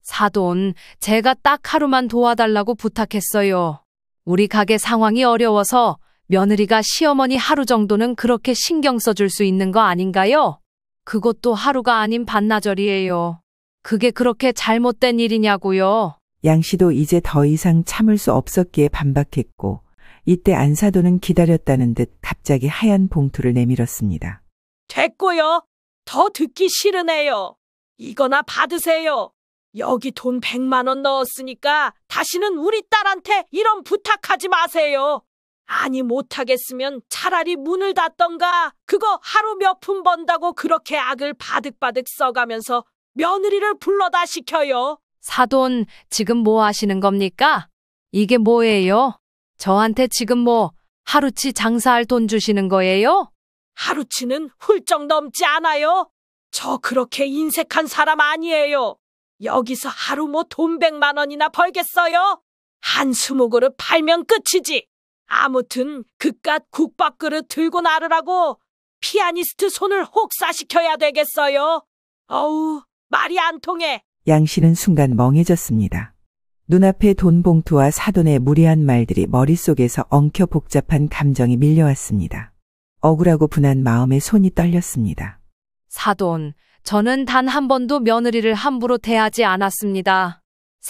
사돈, 제가 딱 하루만 도와달라고 부탁했어요. 우리 가게 상황이 어려워서 며느리가 시어머니 하루 정도는 그렇게 신경 써줄 수 있는 거 아닌가요? 그것도 하루가 아닌 반나절이에요. 그게 그렇게 잘못된 일이냐고요. 양 씨도 이제 더 이상 참을 수 없었기에 반박했고, 이때 안사돈은 기다렸다는 듯 갑자기 하얀 봉투를 내밀었습니다. 됐고요. 더 듣기 싫으네요. 이거나 받으세요. 여기 돈 100만 원 넣었으니까 다시는 우리 딸한테 이런 부탁하지 마세요. 아니 못하겠으면 차라리 문을 닫던가. 그거 하루 몇 푼 번다고 그렇게 악을 바득바득 써가면서 며느리를 불러다 시켜요. 사돈, 지금 뭐 하시는 겁니까? 이게 뭐예요? 저한테 지금 뭐 하루치 장사할 돈 주시는 거예요? 하루치는 훌쩍 넘지 않아요. 저 그렇게 인색한 사람 아니에요. 여기서 하루 뭐 돈 100만 원이나 벌겠어요? 한 20그릇 팔면 끝이지. 아무튼 그깟 국밥그릇 들고 나르라고 피아니스트 손을 혹사시켜야 되겠어요. 어우, 말이 안 통해. 양 씨는 순간 멍해졌습니다. 눈앞에 돈 봉투와 사돈의 무례한 말들이 머릿속에서 엉켜 복잡한 감정이 밀려왔습니다. 억울하고 분한 마음에 손이 떨렸습니다. 사돈, 저는 단 한 번도 며느리를 함부로 대하지 않았습니다.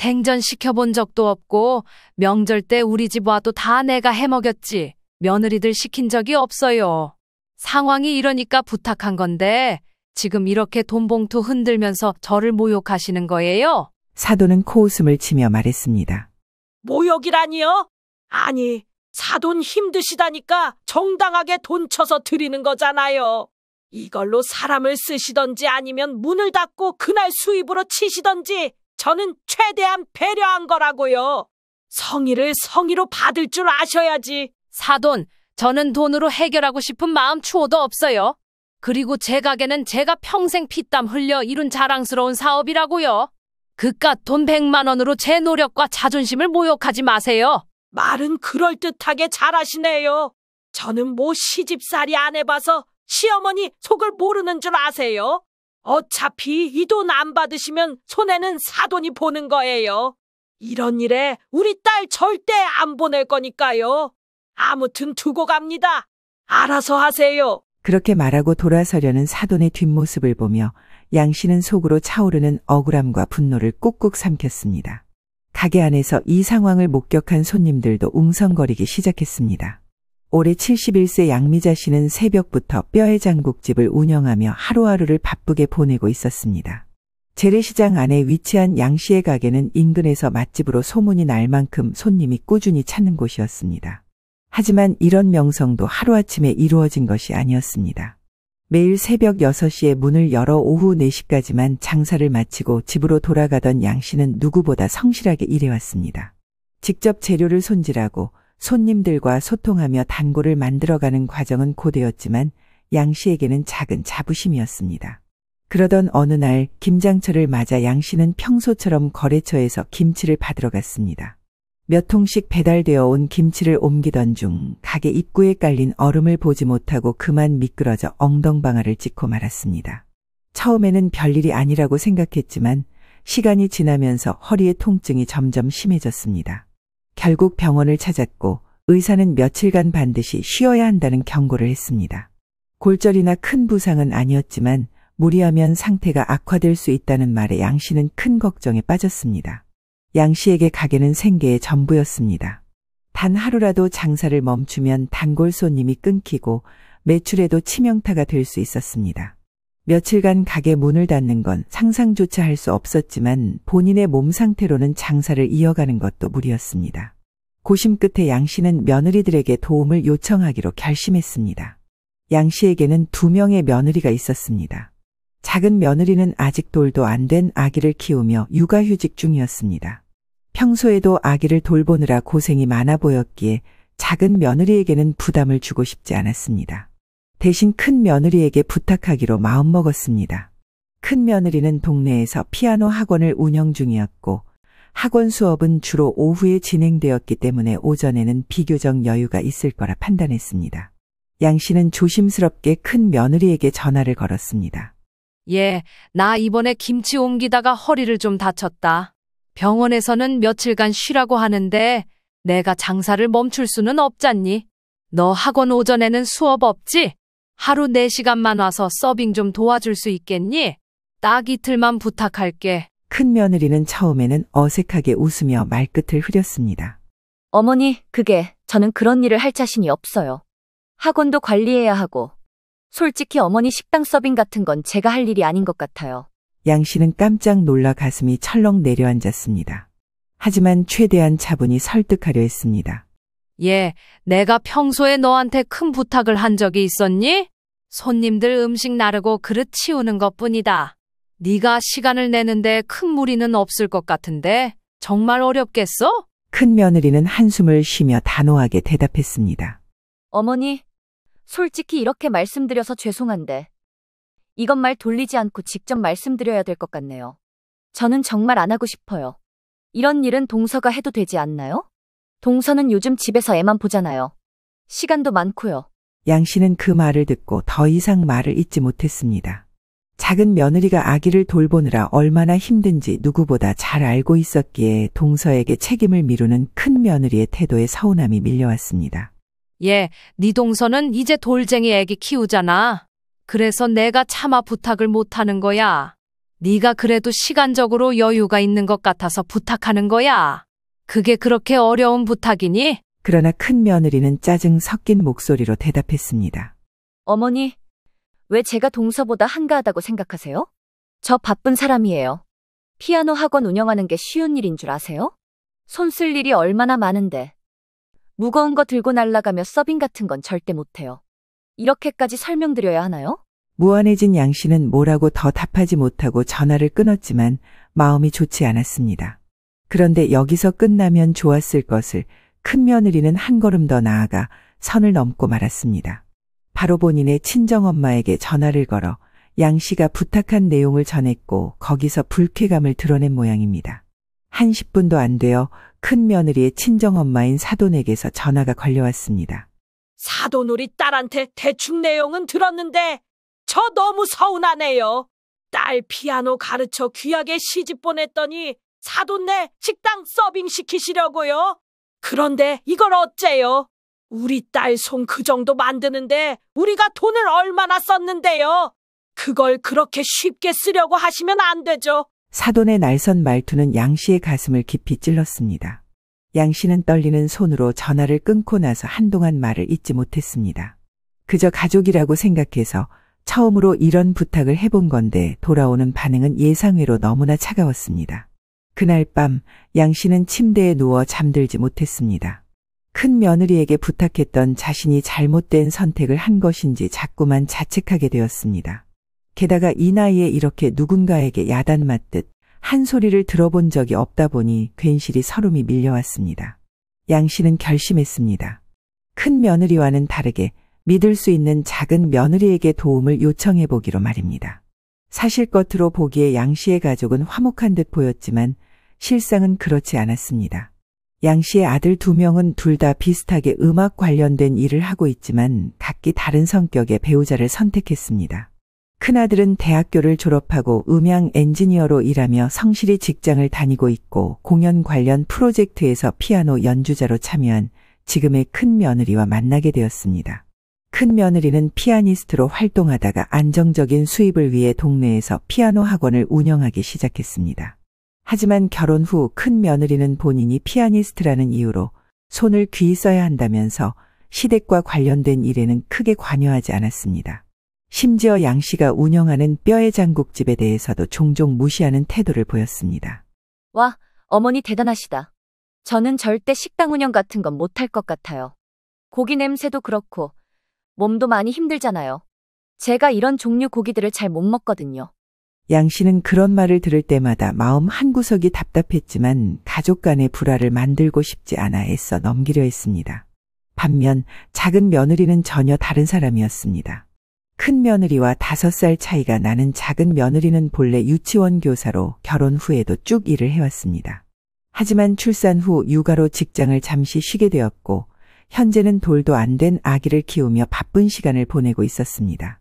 생전시켜본 적도 없고 명절 때 우리 집 와도 다 내가 해먹였지 며느리들 시킨 적이 없어요. 상황이 이러니까 부탁한 건데 지금 이렇게 돈 봉투 흔들면서 저를 모욕하시는 거예요? 사돈은 코웃음을 치며 말했습니다. 모욕이라니요? 아니, 사돈 힘드시다니까 정당하게 돈 쳐서 드리는 거잖아요. 이걸로 사람을 쓰시던지 아니면 문을 닫고 그날 수입으로 치시던지 저는 최대한 배려한 거라고요. 성의를 성의로 받을 줄 아셔야지. 사돈, 저는 돈으로 해결하고 싶은 마음 추호도 없어요. 그리고 제 가게는 제가 평생 피땀 흘려 이룬 자랑스러운 사업이라고요. 그깟 돈 100만 원으로 제 노력과 자존심을 모욕하지 마세요. 말은 그럴듯하게 잘하시네요. 저는 뭐 시집살이 안 해봐서 시어머니 속을 모르는 줄 아세요? 어차피 이 돈 안 받으시면 손해는 사돈이 보는 거예요. 이런 일에 우리 딸 절대 안 보낼 거니까요. 아무튼 두고 갑니다. 알아서 하세요. 그렇게 말하고 돌아서려는 사돈의 뒷모습을 보며 양 씨는 속으로 차오르는 억울함과 분노를 꾹꾹 삼켰습니다. 가게 안에서 이 상황을 목격한 손님들도 웅성거리기 시작했습니다. 올해 71세 양미자 씨는 새벽부터 뼈해 장국집을 운영하며 하루하루를 바쁘게 보내고 있었습니다. 재래시장 안에 위치한 양 씨의 가게는 인근에서 맛집으로 소문이 날 만큼 손님이 꾸준히 찾는 곳이었습니다. 하지만 이런 명성도 하루아침에 이루어진 것이 아니었습니다. 매일 새벽 6시에 문을 열어 오후 4시까지만 장사를 마치고 집으로 돌아가던 양 씨는 누구보다 성실하게 일해왔습니다. 직접 재료를 손질하고 손님들과 소통하며 단골을 만들어가는 과정은 고되었지만 양 씨에게는 작은 자부심이었습니다. 그러던 어느 날 김장철을 맞아 양 씨는 평소처럼 거래처에서 김치를 받으러 갔습니다. 몇 통씩 배달되어 온 김치를 옮기던 중 가게 입구에 깔린 얼음을 보지 못하고 그만 미끄러져 엉덩방아를 찍고 말았습니다. 처음에는 별일이 아니라고 생각했지만 시간이 지나면서 허리의 통증이 점점 심해졌습니다. 결국 병원을 찾았고 의사는 며칠간 반드시 쉬어야 한다는 경고를 했습니다. 골절이나 큰 부상은 아니었지만 무리하면 상태가 악화될 수 있다는 말에 양 씨는 큰 걱정에 빠졌습니다. 양 씨에게 가게는 생계의 전부였습니다. 단 하루라도 장사를 멈추면 단골 손님이 끊기고 매출에도 치명타가 될 수 있었습니다. 며칠간 가게 문을 닫는 건 상상조차 할 수 없었지만 본인의 몸 상태로는 장사를 이어가는 것도 무리였습니다. 고심 끝에 양 씨는 며느리들에게 도움을 요청하기로 결심했습니다. 양 씨에게는 2명의 며느리가 있었습니다. 작은 며느리는 아직 돌도 안 된 아기를 키우며 육아휴직 중이었습니다. 평소에도 아기를 돌보느라 고생이 많아 보였기에 작은 며느리에게는 부담을 주고 싶지 않았습니다. 대신 큰 며느리에게 부탁하기로 마음먹었습니다. 큰 며느리는 동네에서 피아노 학원을 운영 중이었고 학원 수업은 주로 오후에 진행되었기 때문에 오전에는 비교적 여유가 있을 거라 판단했습니다. 양 씨는 조심스럽게 큰 며느리에게 전화를 걸었습니다. 예, 나 이번에 김치 옮기다가 허리를 좀 다쳤다. 병원에서는 며칠간 쉬라고 하는데 내가 장사를 멈출 수는 없잖니. 너 학원 오전에는 수업 없지? 하루 4시간만 와서 서빙 좀 도와줄 수 있겠니? 딱 이틀만 부탁할게. 큰 며느리는 처음에는 어색하게 웃으며 말끝을 흐렸습니다. 어머니, 저는 그런 일을 할 자신이 없어요. 학원도 관리해야 하고. 솔직히 어머니 식당 서빙 같은 건 제가 할 일이 아닌 것 같아요. 양 씨는 깜짝 놀라 가슴이 철렁 내려앉았습니다. 하지만 최대한 차분히 설득하려 했습니다. 예, 내가 평소에 너한테 큰 부탁을 한 적이 있었니? 손님들 음식 나르고 그릇 치우는 것뿐이다. 네가 시간을 내는데 큰 무리는 없을 것 같은데 정말 어렵겠어? 큰 며느리는 한숨을 쉬며 단호하게 대답했습니다. 어머니, 솔직히 이렇게 말씀드려서 죄송한데 이건 말 돌리지 않고 직접 말씀드려야 될 것 같네요. 저는 정말 안 하고 싶어요. 이런 일은 동서가 해도 되지 않나요? 동서는 요즘 집에서 애만 보잖아요. 시간도 많고요. 양 씨는 그 말을 듣고 더 이상 말을 잇지 못했습니다. 작은 며느리가 아기를 돌보느라 얼마나 힘든지 누구보다 잘 알고 있었기에 동서에게 책임을 미루는 큰 며느리의 태도에 서운함이 밀려왔습니다. 예, 네 동서는 이제 돌쟁이 애기 키우잖아. 그래서 내가 차마 부탁을 못하는 거야. 네가 그래도 시간적으로 여유가 있는 것 같아서 부탁하는 거야. 그게 그렇게 어려운 부탁이니? 그러나 큰 며느리는 짜증 섞인 목소리로 대답했습니다. 어머니, 왜 제가 동서보다 한가하다고 생각하세요? 저 바쁜 사람이에요. 피아노 학원 운영하는 게 쉬운 일인 줄 아세요? 손 쓸 일이 얼마나 많은데. 무거운 거 들고 날아가며 서빙 같은 건 절대 못해요. 이렇게까지 설명드려야 하나요? 무안해진 양 씨는 뭐라고 더 답하지 못하고 전화를 끊었지만 마음이 좋지 않았습니다. 그런데 여기서 끝나면 좋았을 것을 큰 며느리는 한 걸음 더 나아가 선을 넘고 말았습니다. 바로 본인의 친정엄마에게 전화를 걸어 양 씨가 부탁한 내용을 전했고 거기서 불쾌감을 드러낸 모양입니다. 한 10분도 안 되어 큰 며느리의 친정엄마인 사돈에게서 전화가 걸려왔습니다. 사돈 우리 딸한테 대충 내용은 들었는데 저 너무 서운하네요. 딸 피아노 가르쳐 귀하게 시집 보냈더니 사돈네 식당 서빙 시키시려고요. 그런데 이걸 어째요? 우리 딸 손 그 정도 만드는데 우리가 돈을 얼마나 썼는데요. 그걸 그렇게 쉽게 쓰려고 하시면 안 되죠. 사돈의 날선 말투는 양 씨의 가슴을 깊이 찔렀습니다. 양 씨는 떨리는 손으로 전화를 끊고 나서 한동안 말을 잇지 못했습니다. 그저 가족이라고 생각해서 처음으로 이런 부탁을 해본 건데 돌아오는 반응은 예상외로 너무나 차가웠습니다. 그날 밤 양 씨는 침대에 누워 잠들지 못했습니다. 큰 며느리에게 부탁했던 자신이 잘못된 선택을 한 것인지 자꾸만 자책하게 되었습니다. 게다가 이 나이에 이렇게 누군가에게 야단 맞듯 한 소리를 들어본 적이 없다 보니 괜시리 서름이 밀려왔습니다. 양 씨는 결심했습니다. 큰 며느리와는 다르게 믿을 수 있는 작은 며느리에게 도움을 요청해 보기로 말입니다. 사실 겉으로 보기에 양 씨의 가족은 화목한 듯 보였지만 실상은 그렇지 않았습니다. 양 씨의 아들 2명은 둘 다 비슷하게 음악 관련된 일을 하고 있지만 각기 다른 성격의 배우자를 선택했습니다. 큰아들은 대학교를 졸업하고 음향 엔지니어로 일하며 성실히 직장을 다니고 있고 공연 관련 프로젝트에서 피아노 연주자로 참여한 지금의 큰 며느리와 만나게 되었습니다. 큰 며느리는 피아니스트로 활동하다가 안정적인 수입을 위해 동네에서 피아노 학원을 운영하기 시작했습니다. 하지만 결혼 후 큰 며느리는 본인이 피아니스트라는 이유로 손을 귀히 써야 한다면서 시댁과 관련된 일에는 크게 관여하지 않았습니다. 심지어 양 씨가 운영하는 뼈의 장국집에 대해서도 종종 무시하는 태도를 보였습니다. 와, 어머니 대단하시다. 저는 절대 식당 운영 같은 건 못할 것 같아요. 고기 냄새도 그렇고 몸도 많이 힘들잖아요. 제가 이런 종류 고기들을 잘 못 먹거든요. 양 씨는 그런 말을 들을 때마다 마음 한구석이 답답했지만 가족 간의 불화를 만들고 싶지 않아 애써 넘기려 했습니다. 반면 작은 며느리는 전혀 다른 사람이었습니다. 큰 며느리와 5살 차이가 나는 작은 며느리는 본래 유치원 교사로 결혼 후에도 쭉 일을 해왔습니다. 하지만 출산 후 육아로 직장을 잠시 쉬게 되었고 현재는 돌도 안 된 아기를 키우며 바쁜 시간을 보내고 있었습니다.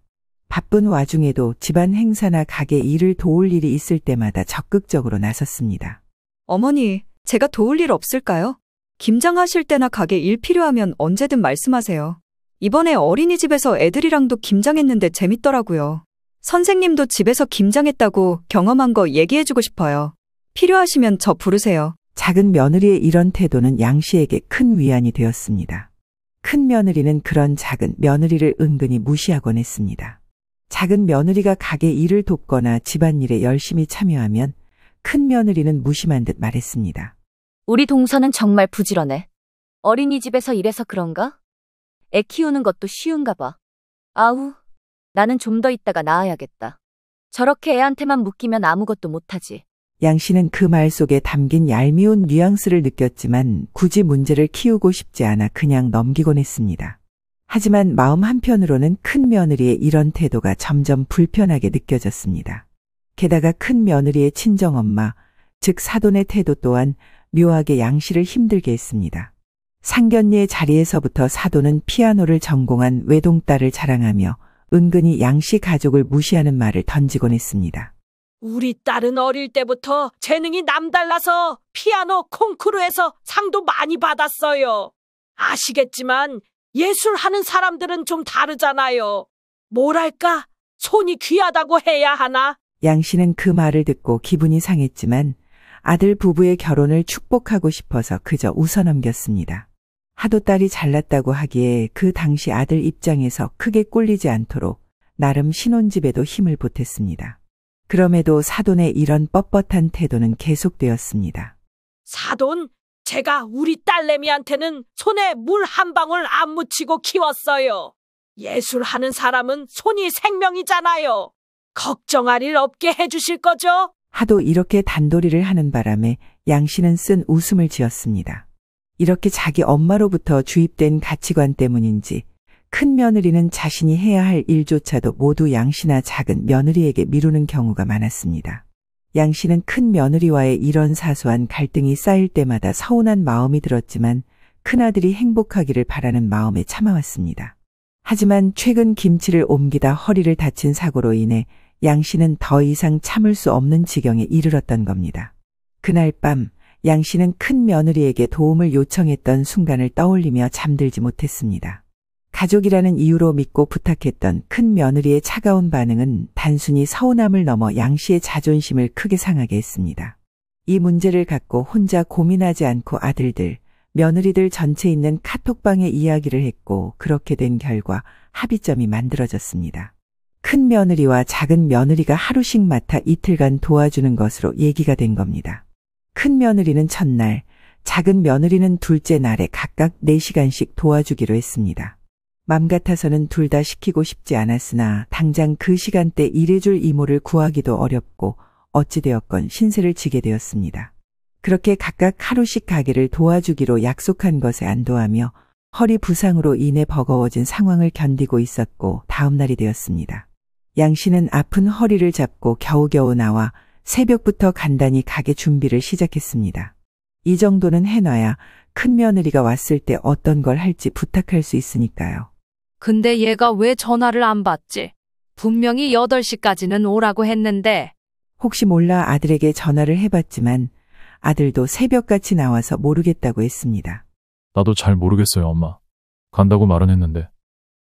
바쁜 와중에도 집안 행사나 가게 일을 도울 일이 있을 때마다 적극적으로 나섰습니다. 어머니, 제가 도울 일 없을까요? 김장하실 때나 가게 일 필요하면 언제든 말씀하세요. 이번에 어린이집에서 애들이랑도 김장했는데 재밌더라고요. 선생님도 집에서 김장했다고 경험한 거 얘기해주고 싶어요. 필요하시면 저 부르세요. 작은 며느리의 이런 태도는 양 씨에게 큰 위안이 되었습니다. 큰 며느리는 그런 작은 며느리를 은근히 무시하곤 했습니다. 작은 며느리가 가게 일을 돕거나 집안일에 열심히 참여하면 큰 며느리는 무심한 듯 말했습니다. 우리 동서는 정말 부지런해. 어린이집에서 일해서 그런가? 애 키우는 것도 쉬운가 봐. 아우, 나는 좀 더 있다가 나아야겠다. 저렇게 애한테만 묶이면 아무것도 못하지. 양 씨는 그 말 속에 담긴 얄미운 뉘앙스를 느꼈지만 굳이 문제를 키우고 싶지 않아 그냥 넘기곤 했습니다. 하지만 마음 한편으로는 큰 며느리의 이런 태도가 점점 불편하게 느껴졌습니다. 게다가 큰 며느리의 친정엄마, 즉 사돈의 태도 또한 묘하게 양 씨를 힘들게 했습니다. 상견례의 자리에서부터 사돈은 피아노를 전공한 외동딸을 자랑하며 은근히 양 씨 가족을 무시하는 말을 던지곤 했습니다. 우리 딸은 어릴 때부터 재능이 남달라서 피아노 콩쿠르에서 상도 많이 받았어요. 아시겠지만 예술하는 사람들은 좀 다르잖아요. 뭐랄까, 손이 귀하다고 해야 하나? 양 씨는 그 말을 듣고 기분이 상했지만 아들 부부의 결혼을 축복하고 싶어서 그저 웃어넘겼습니다. 하도 딸이 잘났다고 하기에 그 당시 아들 입장에서 크게 꼴리지 않도록 나름 신혼집에도 힘을 보탰습니다. 그럼에도 사돈의 이런 뻣뻣한 태도는 계속되었습니다. 사돈, 제가 우리 딸내미한테는 손에 물 한 방울 안 묻히고 키웠어요. 예술하는 사람은 손이 생명이잖아요. 걱정할 일 없게 해주실 거죠? 하도 이렇게 단도리를 하는 바람에 양 씨는 쓴 웃음을 지었습니다. 이렇게 자기 엄마로부터 주입된 가치관 때문인지 큰 며느리는 자신이 해야 할 일조차도 모두 양 씨나 작은 며느리에게 미루는 경우가 많았습니다. 양 씨는 큰 며느리와의 이런 사소한 갈등이 쌓일 때마다 서운한 마음이 들었지만 큰아들이 행복하기를 바라는 마음에 참아왔습니다. 하지만 최근 김치를 옮기다 허리를 다친 사고로 인해 양 씨는 더 이상 참을 수 없는 지경에 이르렀던 겁니다. 그날 밤 양 씨는 큰 며느리에게 도움을 요청했던 순간을 떠올리며 잠들지 못했습니다. 가족이라는 이유로 믿고 부탁했던 큰 며느리의 차가운 반응은 단순히 서운함을 넘어 양 씨의 자존심을 크게 상하게 했습니다. 이 문제를 갖고 혼자 고민하지 않고 아들들, 며느리들 전체 있는 카톡방에 이야기를 했고 그렇게 된 결과 합의점이 만들어졌습니다. 큰 며느리와 작은 며느리가 하루씩 맡아 이틀간 도와주는 것으로 얘기가 된 겁니다. 큰 며느리는 첫날, 작은 며느리는 둘째 날에 각각 4시간씩 도와주기로 했습니다. 맘 같아서는 둘 다 시키고 싶지 않았으나 당장 그 시간대 일해줄 이모를 구하기도 어렵고 어찌되었건 신세를 지게 되었습니다. 그렇게 각각 하루씩 가게를 도와주기로 약속한 것에 안도하며 허리 부상으로 인해 버거워진 상황을 견디고 있었고 다음 날이 되었습니다. 양 씨는 아픈 허리를 잡고 겨우겨우 나와 새벽부터 간단히 가게 준비를 시작했습니다. 이 정도는 해놔야 큰 며느리가 왔을 때 어떤 걸 할지 부탁할 수 있으니까요. 근데 얘가 왜 전화를 안 받지? 분명히 8시까지는 오라고 했는데. 혹시 몰라 아들에게 전화를 해봤지만 아들도 새벽같이 나와서 모르겠다고 했습니다. 나도 잘 모르겠어요, 엄마. 간다고 말은 했는데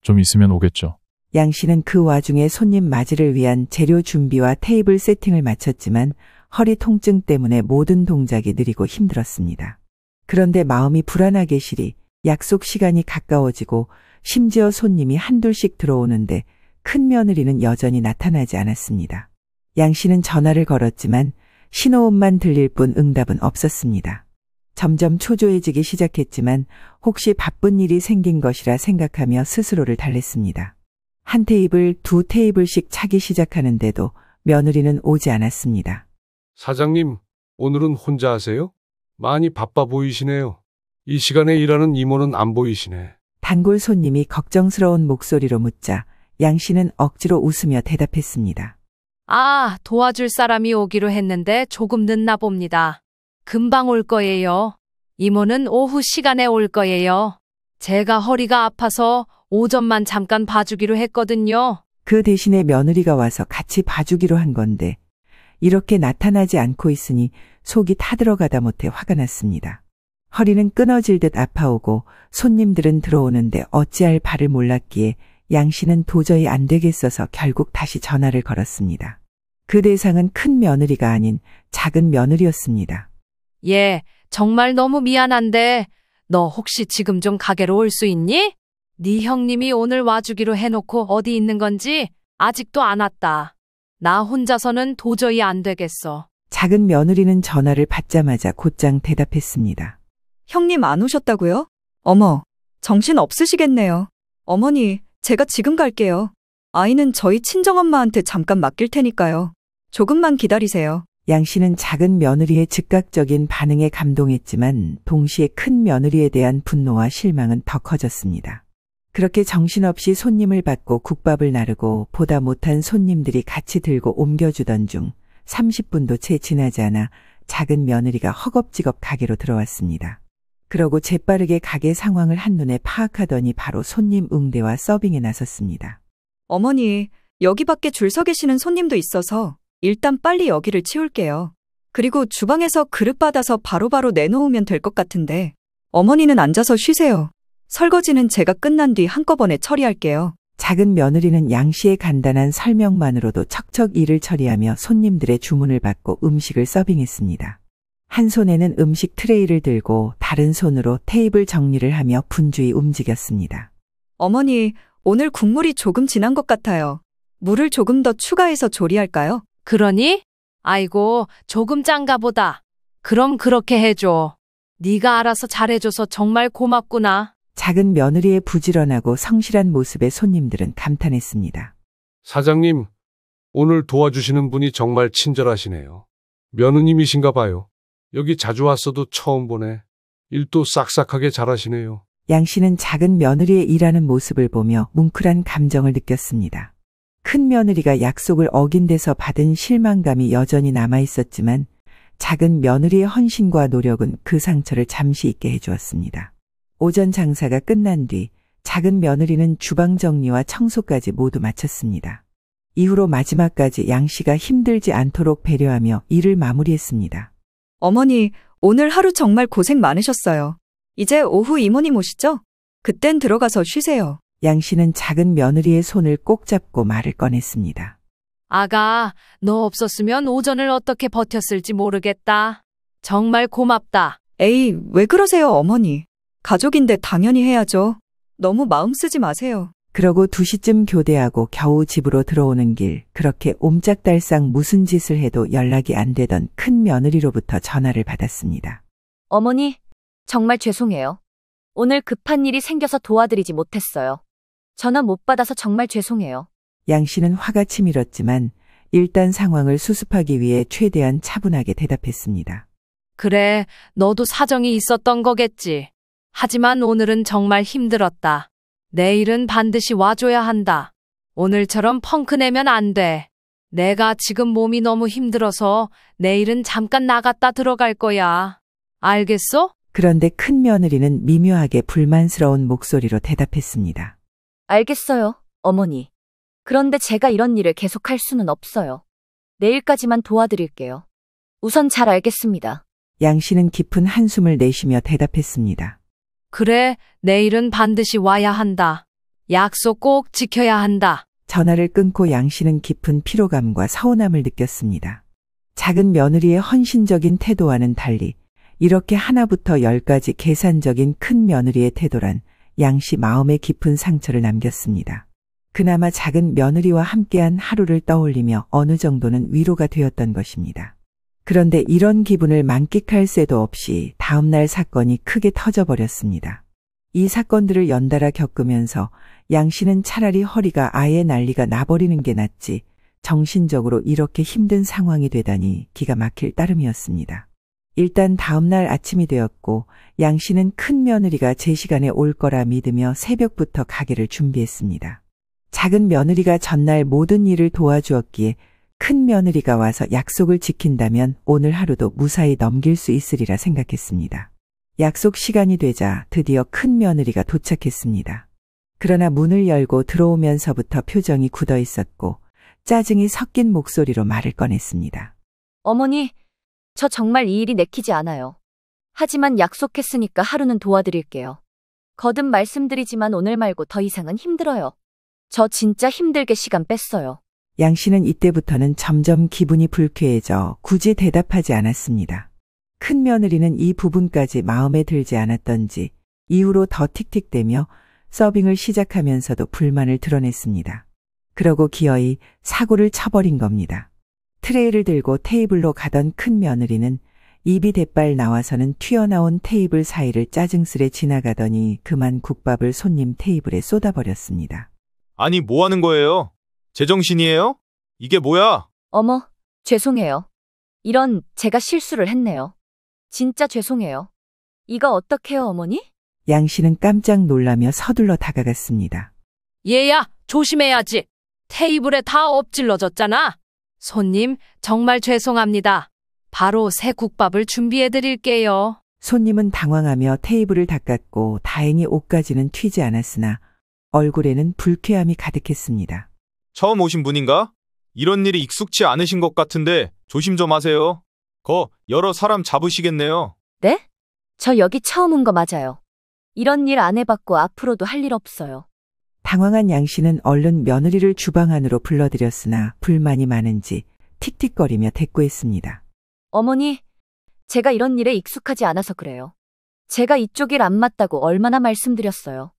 좀 있으면 오겠죠. 양 씨는 그 와중에 손님 맞이를 위한 재료 준비와 테이블 세팅을 마쳤지만 허리 통증 때문에 모든 동작이 느리고 힘들었습니다. 그런데 마음이 불안하게 시리 약속 시간이 가까워지고 심지어 손님이 한둘씩 들어오는데 큰 며느리는 여전히 나타나지 않았습니다. 양 씨는 전화를 걸었지만 신호음만 들릴 뿐 응답은 없었습니다. 점점 초조해지기 시작했지만 혹시 바쁜 일이 생긴 것이라 생각하며 스스로를 달랬습니다. 한 테이블, 2테이블씩 차기 시작하는데도 며느리는 오지 않았습니다. 사장님, 오늘은 혼자 하세요? 많이 바빠 보이시네요. 이 시간에 일하는 이모는 안 보이시네. 단골 손님이 걱정스러운 목소리로 묻자 양 씨는 억지로 웃으며 대답했습니다. 아, 도와줄 사람이 오기로 했는데 조금 늦나 봅니다. 금방 올 거예요. 이모는 오후 시간에 올 거예요. 제가 허리가 아파서 오전만 잠깐 봐주기로 했거든요. 그 대신에 며느리가 와서 같이 봐주기로 한 건데 이렇게 나타나지 않고 있으니 속이 타들어가다 못해 화가 났습니다. 허리는 끊어질 듯 아파오고 손님들은 들어오는데 어찌할 바를 몰랐기에 양 씨는 도저히 안 되겠어서 결국 다시 전화를 걸었습니다. 그 대상은 큰 며느리가 아닌 작은 며느리였습니다. 예, 정말 너무 미안한데 너 혹시 지금 좀 가게로 올 수 있니? 네 형님이 오늘 와주기로 해놓고 어디 있는 건지 아직도 안 왔다. 나 혼자서는 도저히 안 되겠어. 작은 며느리는 전화를 받자마자 곧장 대답했습니다. 형님 안 오셨다고요? 어머, 정신 없으시겠네요. 어머니, 제가 지금 갈게요. 아이는 저희 친정엄마한테 잠깐 맡길 테니까요. 조금만 기다리세요. 양 씨는 작은 며느리의 즉각적인 반응에 감동했지만 동시에 큰 며느리에 대한 분노와 실망은 더 커졌습니다. 그렇게 정신없이 손님을 받고 국밥을 나르고 보다 못한 손님들이 같이 들고 옮겨주던 중 30분도 채 지나지 않아 작은 며느리가 허겁지겁 가게로 들어왔습니다. 그러고 재빠르게 가게 상황을 한눈에 파악하더니 바로 손님 응대와 서빙에 나섰습니다. 어머니, 여기 밖에 줄 서 계시는 손님도 있어서 일단 빨리 여기를 치울게요. 그리고 주방에서 그릇 받아서 바로바로 내놓으면 될 것 같은데 어머니는 앉아서 쉬세요. 설거지는 제가 끝난 뒤 한꺼번에 처리할게요. 작은 며느리는 양 씨의 간단한 설명만으로도 척척 일을 처리하며 손님들의 주문을 받고 음식을 서빙했습니다. 한 손에는 음식 트레이를 들고 다른 손으로 테이블 정리를 하며 분주히 움직였습니다. 어머니, 오늘 국물이 조금 진한 것 같아요. 물을 조금 더 추가해서 조리할까요? 그러니? 아이고, 조금 짠가 보다. 그럼 그렇게 해줘. 네가 알아서 잘해줘서 정말 고맙구나. 작은 며느리의 부지런하고 성실한 모습에 손님들은 감탄했습니다. 사장님, 오늘 도와주시는 분이 정말 친절하시네요. 며느님이신가 봐요. 여기 자주 왔어도 처음 보네. 일도 싹싹하게 잘하시네요. 양 씨는 작은 며느리의 일하는 모습을 보며 뭉클한 감정을 느꼈습니다. 큰 며느리가 약속을 어긴 데서 받은 실망감이 여전히 남아있었지만 작은 며느리의 헌신과 노력은 그 상처를 잠시 잊게 해주었습니다. 오전 장사가 끝난 뒤 작은 며느리는 주방 정리와 청소까지 모두 마쳤습니다. 이후로 마지막까지 양 씨가 힘들지 않도록 배려하며 일을 마무리했습니다. 어머니, 오늘 하루 정말 고생 많으셨어요. 이제 오후 이모님 오시죠? 그땐 들어가서 쉬세요. 양 씨는 작은 며느리의 손을 꼭 잡고 말을 꺼냈습니다. 아가, 너 없었으면 오전을 어떻게 버텼을지 모르겠다. 정말 고맙다. 에이, 왜 그러세요, 어머니? 가족인데 당연히 해야죠. 너무 마음 쓰지 마세요. 그러고 2시쯤 교대하고 겨우 집으로 들어오는 길, 그렇게 옴짝달싹 무슨 짓을 해도 연락이 안 되던 큰 며느리로부터 전화를 받았습니다. 어머니, 정말 죄송해요. 오늘 급한 일이 생겨서 도와드리지 못했어요. 전화 못 받아서 정말 죄송해요. 양 씨는 화가 치밀었지만 일단 상황을 수습하기 위해 최대한 차분하게 대답했습니다. 그래, 너도 사정이 있었던 거겠지. 하지만 오늘은 정말 힘들었다. 내일은 반드시 와줘야 한다. 오늘처럼 펑크 내면 안 돼. 내가 지금 몸이 너무 힘들어서 내일은 잠깐 나갔다 들어갈 거야. 알겠어? 그런데 큰 며느리는 미묘하게 불만스러운 목소리로 대답했습니다. 알겠어요, 어머니. 그런데 제가 이런 일을 계속할 수는 없어요. 내일까지만 도와드릴게요. 우선 잘 알겠습니다. 양 씨는 깊은 한숨을 내쉬며 대답했습니다. 그래, 내일은 반드시 와야 한다. 약속 꼭 지켜야 한다. 전화를 끊고 양 씨는 깊은 피로감과 서운함을 느꼈습니다. 작은 며느리의 헌신적인 태도와는 달리 이렇게 하나부터 열까지 계산적인 큰 며느리의 태도란 양 씨 마음에 깊은 상처를 남겼습니다. 그나마 작은 며느리와 함께한 하루를 떠올리며 어느 정도는 위로가 되었던 것입니다. 그런데 이런 기분을 만끽할 새도 없이 다음날 사건이 크게 터져버렸습니다. 이 사건들을 연달아 겪으면서 양 씨는 차라리 허리가 아예 난리가 나버리는 게 낫지 정신적으로 이렇게 힘든 상황이 되다니 기가 막힐 따름이었습니다. 일단 다음날 아침이 되었고 양 씨는 큰 며느리가 제 시간에 올 거라 믿으며 새벽부터 가게를 준비했습니다. 작은 며느리가 전날 모든 일을 도와주었기에 큰 며느리가 와서 약속을 지킨다면 오늘 하루도 무사히 넘길 수 있으리라 생각했습니다. 약속 시간이 되자 드디어 큰 며느리가 도착했습니다. 그러나 문을 열고 들어오면서부터 표정이 굳어 있었고 짜증이 섞인 목소리로 말을 꺼냈습니다. 어머니, 저 정말 이 일이 내키지 않아요. 하지만 약속했으니까 하루는 도와드릴게요. 거듭 말씀드리지만 오늘 말고 더 이상은 힘들어요. 저 진짜 힘들게 시간 뺐어요. 양 씨는 이때부터는 점점 기분이 불쾌해져 굳이 대답하지 않았습니다. 큰 며느리는 이 부분까지 마음에 들지 않았던지 이후로 더 틱틱대며 서빙을 시작하면서도 불만을 드러냈습니다. 그러고 기어이 사고를 쳐버린 겁니다. 트레이를 들고 테이블로 가던 큰 며느리는 입이 대빨 나와서는 튀어나온 테이블 사이를 짜증스레 지나가더니 그만 국밥을 손님 테이블에 쏟아버렸습니다. 아니, 뭐 하는 거예요? 제정신이에요? 이게 뭐야? 어머, 죄송해요. 이런 제가 실수를 했네요. 진짜 죄송해요. 이거 어떡해요, 어머니? 양 씨는 깜짝 놀라며 서둘러 다가갔습니다. 얘야, 조심해야지. 테이블에 다 엎질러졌잖아. 손님, 정말 죄송합니다. 바로 새 국밥을 준비해 드릴게요. 손님은 당황하며 테이블을 닦았고 다행히 옷까지는 튀지 않았으나 얼굴에는 불쾌함이 가득했습니다. 처음 오신 분인가? 이런 일이 익숙치 않으신 것 같은데 조심 좀 하세요. 여러 사람 잡으시겠네요. 네? 저 여기 처음 온 거 맞아요. 이런 일 안 해봤고 앞으로도 할 일 없어요. 당황한 양 씨는 얼른 며느리를 주방 안으로 불러들였으나 불만이 많은지 틱틱거리며 대꾸했습니다. 어머니, 제가 이런 일에 익숙하지 않아서 그래요. 제가 이쪽 일 안 맞다고 얼마나 말씀드렸어요.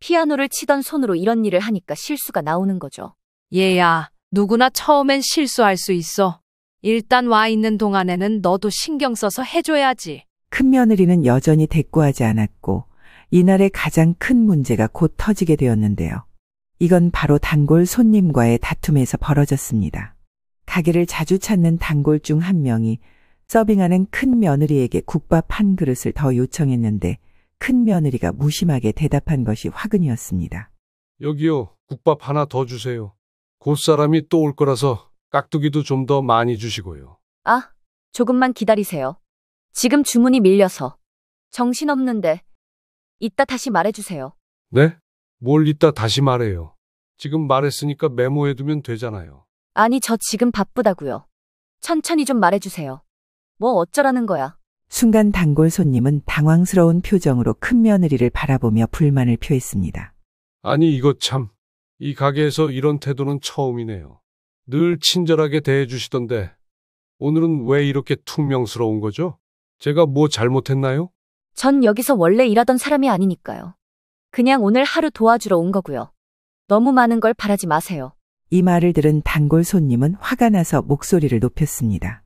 피아노를 치던 손으로 이런 일을 하니까 실수가 나오는 거죠. 얘야, 누구나 처음엔 실수할 수 있어. 일단 와 있는 동안에는 너도 신경 써서 해줘야지. 큰 며느리는 여전히 대꾸하지 않았고 이날의 가장 큰 문제가 곧 터지게 되었는데요. 이건 바로 단골 손님과의 다툼에서 벌어졌습니다. 가게를 자주 찾는 단골 중 한 명이 서빙하는 큰 며느리에게 국밥 한 그릇을 더 요청했는데 큰 며느리가 무심하게 대답한 것이 화근이었습니다. 여기요, 국밥 하나 더 주세요. 곧 사람이 또 올 거라서 깍두기도 좀 더 많이 주시고요. 아, 조금만 기다리세요. 지금 주문이 밀려서. 정신없는데. 이따 다시 말해주세요. 네? 뭘 이따 다시 말해요. 지금 말했으니까 메모해두면 되잖아요. 아니, 저 지금 바쁘다고요. 천천히 좀 말해주세요. 뭐 어쩌라는 거야. 순간 단골 손님은 당황스러운 표정으로 큰 며느리를 바라보며 불만을 표했습니다. 아니 이거 참, 이 가게에서 이런 태도는 처음이네요. 늘 친절하게 대해주시던데 오늘은 왜 이렇게 퉁명스러운 거죠? 제가 뭐 잘못했나요? 전 여기서 원래 일하던 사람이 아니니까요. 그냥 오늘 하루 도와주러 온 거고요. 너무 많은 걸 바라지 마세요. 이 말을 들은 단골 손님은 화가 나서 목소리를 높였습니다.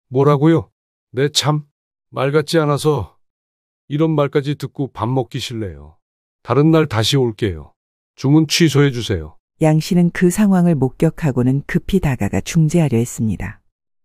뭐라고요? 네 참, 말 같지 않아서 이런 말까지 듣고 밥 먹기 싫네요. 다른 날 다시 올게요. 주문 취소해 주세요. 양 씨는 그 상황을 목격하고는 급히 다가가 중재하려 했습니다.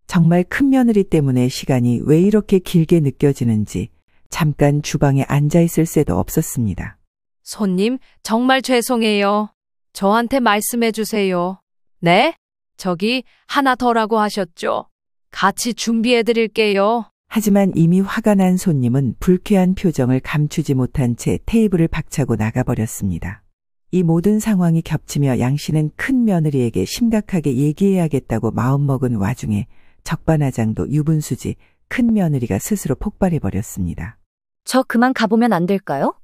정말 큰 며느리 때문에 시간이 왜 이렇게 길게 느껴지는지 잠깐 주방에 앉아있을 새도 없었습니다. 손님, 정말 죄송해요. 저한테 말씀해 주세요. 네? 저기 하나 더라고 하셨죠? 같이 준비해 드릴게요. 하지만 이미 화가 난 손님은 불쾌한 표정을 감추지 못한 채 테이블을 박차고 나가버렸습니다. 이 모든 상황이 겹치며 양 씨는 큰 며느리에게 심각하게 얘기해야겠다고 마음먹은 와중에 적반하장도 유분수지 큰 며느리가 스스로 폭발해버렸습니다. 저 그만 가보면 안 될까요?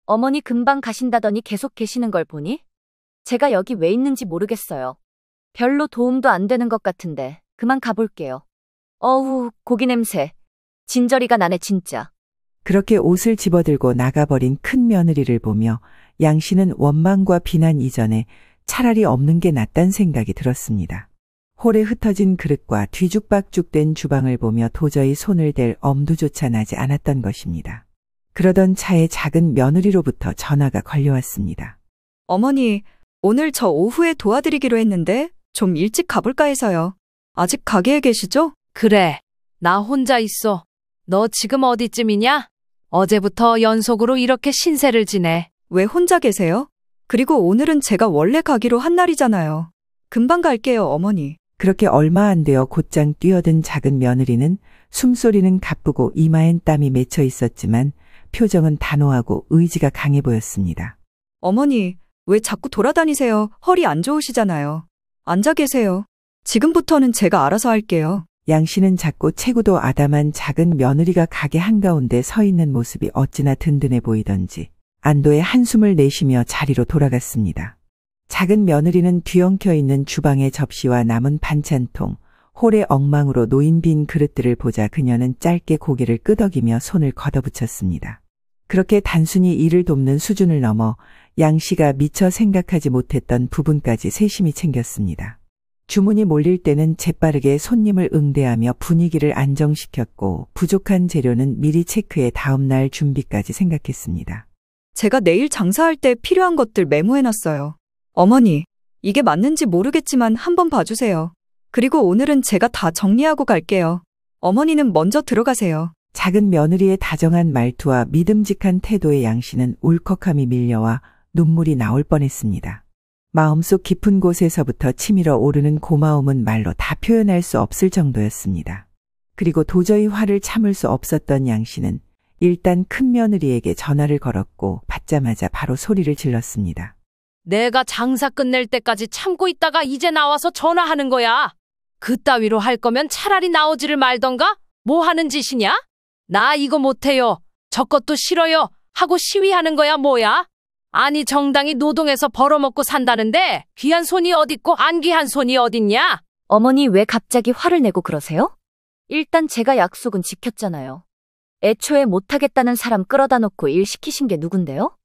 어머니 금방 가신다더니 계속 계시는 걸 보니? 제가 여기 왜 있는지 모르겠어요. 별로 도움도 안 되는 것 같은데 그만 가볼게요. 어우, 고기 냄새. 진저리가 나네 진짜. 그렇게 옷을 집어들고 나가버린 큰 며느리를 보며 양 씨는 원망과 비난 이전에 차라리 없는 게 낫단 생각이 들었습니다. 홀에 흩어진 그릇과 뒤죽박죽된 주방을 보며 도저히 손을 댈 엄두조차 나지 않았던 것입니다. 그러던 차에 작은 며느리로부터 전화가 걸려왔습니다. 어머니, 오늘 저 오후에 도와드리기로 했는데 좀 일찍 가볼까 해서요. 아직 가게에 계시죠? 그래, 나 혼자 있어. 너 지금 어디쯤이냐? 어제부터 연속으로 이렇게 신세를 지내. 왜 혼자 계세요? 그리고 오늘은 제가 원래 가기로 한 날이잖아요. 금방 갈게요, 어머니. 그렇게 얼마 안 되어 곧장 뛰어든 작은 며느리는 숨소리는 가쁘고 이마엔 땀이 맺혀 있었지만 표정은 단호하고 의지가 강해 보였습니다. 어머니, 왜 자꾸 돌아다니세요? 허리 안 좋으시잖아요. 앉아 계세요. 지금부터는 제가 알아서 할게요. 양 씨는 작고 체구도 아담한 작은 며느리가 가게 한가운데 서 있는 모습이 어찌나 든든해 보이던지 안도의 한숨을 내쉬며 자리로 돌아갔습니다. 작은 며느리는 뒤엉켜 있는 주방의 접시와 남은 반찬통, 홀에 엉망으로 놓인 빈 그릇들을 보자 그녀는 짧게 고개를 끄덕이며 손을 걷어붙였습니다. 그렇게 단순히 일을 돕는 수준을 넘어 양 씨가 미처 생각하지 못했던 부분까지 세심히 챙겼습니다. 주문이 몰릴 때는 재빠르게 손님을 응대하며 분위기를 안정시켰고 부족한 재료는 미리 체크해 다음날 준비까지 생각했습니다. 제가 내일 장사할 때 필요한 것들 메모해놨어요. 어머니, 이게 맞는지 모르겠지만 한번 봐주세요. 그리고 오늘은 제가 다 정리하고 갈게요. 어머니는 먼저 들어가세요. 작은 며느리의 다정한 말투와 믿음직한 태도에 양 씨는 울컥함이 밀려와 눈물이 나올 뻔했습니다. 마음속 깊은 곳에서부터 치밀어 오르는 고마움은 말로 다 표현할 수 없을 정도였습니다. 그리고 도저히 화를 참을 수 없었던 양 씨는 일단 큰 며느리에게 전화를 걸었고 받자마자 바로 소리를 질렀습니다. 내가 장사 끝낼 때까지 참고 있다가 이제 나와서 전화하는 거야. 그따위로 할 거면 차라리 나오지를 말던가? 뭐 하는 짓이냐? 나 이거 못해요. 저것도 싫어요. 하고 시위하는 거야 뭐야? 아니 정당히 노동해서 벌어먹고 산다는데 귀한 손이 어딨고 안 귀한 손이 어딨냐? 어머니 왜 갑자기 화를 내고 그러세요? 일단 제가 약속은 지켰잖아요. 애초에 못하겠다는 사람 끌어다 놓고 일 시키신 게 누군데요?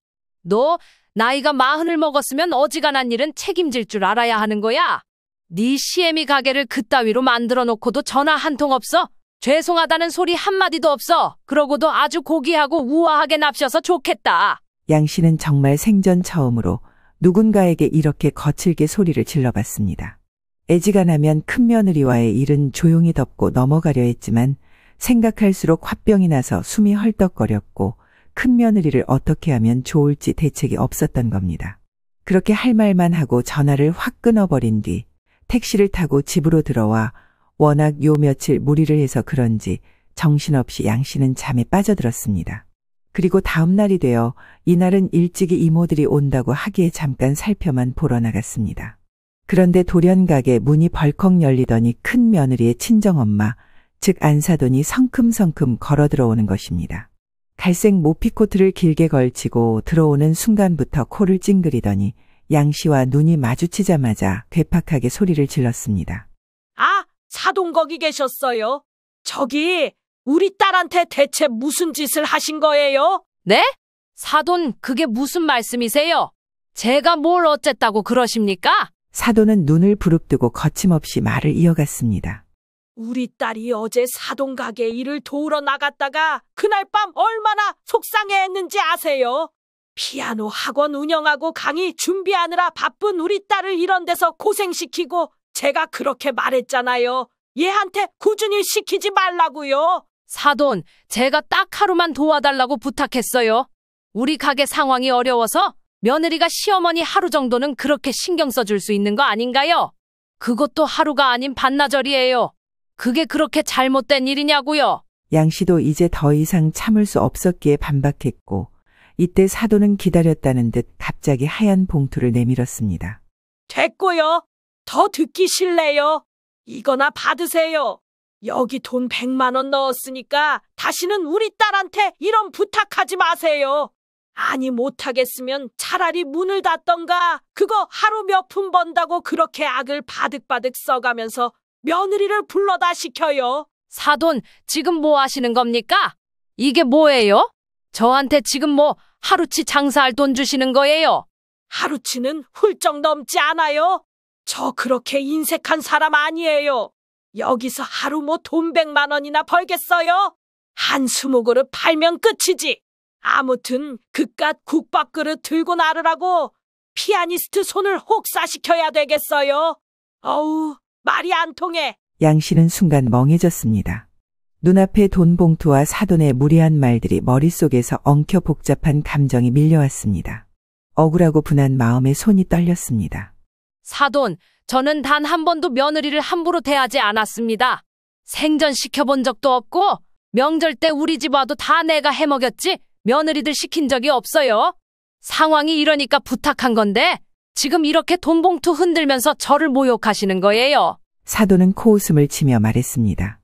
너 나이가 40을 먹었으면 어지간한 일은 책임질 줄 알아야 하는 거야. 네 시애미 가게를 그따위로 만들어 놓고도 전화 한 통 없어? 죄송하다는 소리 한마디도 없어. 그러고도 아주 고귀하고 우아하게 납셔서 좋겠다. 양 씨는 정말 생전 처음으로 누군가에게 이렇게 거칠게 소리를 질러봤습니다. 애지간하면 큰 며느리와의 일은 조용히 덮고 넘어가려 했지만 생각할수록 화병이 나서 숨이 헐떡거렸고 큰 며느리를 어떻게 하면 좋을지 대책이 없었던 겁니다. 그렇게 할 말만 하고 전화를 확 끊어버린 뒤 택시를 타고 집으로 들어와 워낙 요 며칠 무리를 해서 그런지 정신없이 양 씨는 잠에 빠져들었습니다. 그리고 다음 날이 되어 이날은 일찍이 이모들이 온다고 하기에 잠깐 살펴만 보러 나갔습니다. 그런데 돌연 가게 문이 벌컥 열리더니 큰 며느리의 친정엄마, 즉 안사돈이 성큼성큼 걸어 들어오는 것입니다. 갈색 모피코트를 길게 걸치고 들어오는 순간부터 코를 찡그리더니 양 씨와 눈이 마주치자마자 괴팍하게 소리를 질렀습니다. 아, 사돈 거기 계셨어요. 저기 우리 딸한테 대체 무슨 짓을 하신 거예요? 네? 사돈 그게 무슨 말씀이세요? 제가 뭘 어쨌다고 그러십니까? 사돈은 눈을 부릅뜨고 거침없이 말을 이어갔습니다. 우리 딸이 어제 사돈 가게 일을 도우러 나갔다가 그날 밤 얼마나 속상해했는지 아세요? 피아노 학원 운영하고 강의 준비하느라 바쁜 우리 딸을 이런 데서 고생시키고 제가 그렇게 말했잖아요. 얘한테 꾸준히 시키지 말라고요. 사돈, 제가 딱 하루만 도와달라고 부탁했어요. 우리 가게 상황이 어려워서 며느리가 시어머니 하루 정도는 그렇게 신경 써줄 수 있는 거 아닌가요? 그것도 하루가 아닌 반나절이에요. 그게 그렇게 잘못된 일이냐고요? 양 씨도 이제 더 이상 참을 수 없었기에 반박했고 이때 사돈은 기다렸다는 듯 갑자기 하얀 봉투를 내밀었습니다. 됐고요. 더 듣기 싫네요. 이거나 받으세요. 여기 돈 100만 원 넣었으니까 다시는 우리 딸한테 이런 부탁하지 마세요. 아니 못하겠으면 차라리 문을 닫던가. 그거 하루 몇 푼 번다고 그렇게 악을 바득바득 써가면서 며느리를 불러다 시켜요. 사돈, 지금 뭐 하시는 겁니까? 이게 뭐예요? 저한테 지금 뭐 하루치 장사할 돈 주시는 거예요? 하루치는 훌쩍 넘지 않아요. 저 그렇게 인색한 사람 아니에요. 여기서 하루 뭐 돈 100만 원이나 벌겠어요? 한 20그릇 팔면 끝이지. 아무튼 그깟 국밥 그릇 들고 나르라고 피아니스트 손을 혹사시켜야 되겠어요. 어우, 말이 안 통해. 양 씨는 순간 멍해졌습니다. 눈앞에 돈 봉투와 사돈의 무례한 말들이 머릿속에서 엉켜 복잡한 감정이 밀려왔습니다. 억울하고 분한 마음에 손이 떨렸습니다. 사돈, 저는 단 한 번도 며느리를 함부로 대하지 않았습니다. 생전시켜본 적도 없고 명절 때 우리 집 와도 다 내가 해먹였지 며느리들 시킨 적이 없어요. 상황이 이러니까 부탁한 건데 지금 이렇게 돈봉투 흔들면서 저를 모욕하시는 거예요. 사돈은 코웃음을 치며 말했습니다.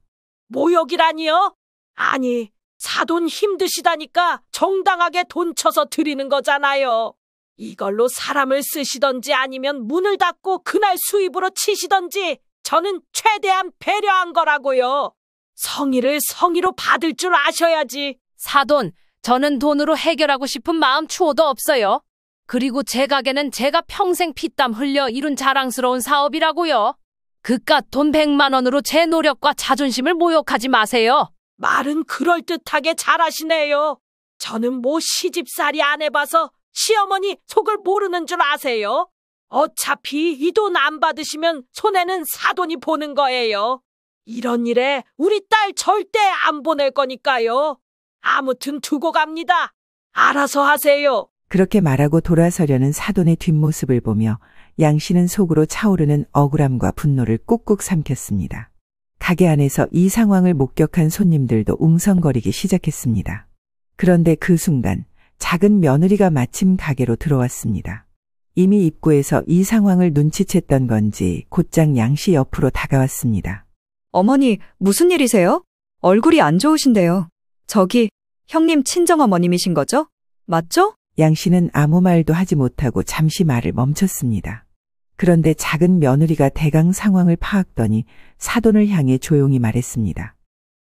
모욕이라니요? 아니, 사돈 힘드시다니까 정당하게 돈 쳐서 드리는 거잖아요. 이걸로 사람을 쓰시던지 아니면 문을 닫고 그날 수입으로 치시던지 저는 최대한 배려한 거라고요. 성의를 성의로 받을 줄 아셔야지. 사돈, 저는 돈으로 해결하고 싶은 마음 추호도 없어요. 그리고 제 가게는 제가 평생 피땀 흘려 이룬 자랑스러운 사업이라고요. 그깟 돈 100만 원으로 제 노력과 자존심을 모욕하지 마세요. 말은 그럴듯하게 잘하시네요. 저는 뭐 시집살이 안 해봐서 시어머니 속을 모르는 줄 아세요? 어차피 이 돈 안 받으시면 손해는 사돈이 보는 거예요. 이런 일에 우리 딸 절대 안 보낼 거니까요. 아무튼 두고 갑니다. 알아서 하세요. 그렇게 말하고 돌아서려는 사돈의 뒷모습을 보며 양 씨는 속으로 차오르는 억울함과 분노를 꾹꾹 삼켰습니다. 가게 안에서 이 상황을 목격한 손님들도 웅성거리기 시작했습니다. 그런데 그 순간 작은 며느리가 마침 가게로 들어왔습니다. 이미 입구에서 이 상황을 눈치챘던 건지 곧장 양 씨 옆으로 다가왔습니다. 어머니, 무슨 일이세요? 얼굴이 안 좋으신데요. 저기, 형님 친정어머님이신 거죠? 맞죠? 양 씨는 아무 말도 하지 못하고 잠시 말을 멈췄습니다. 그런데 작은 며느리가 대강 상황을 파악더니 사돈을 향해 조용히 말했습니다.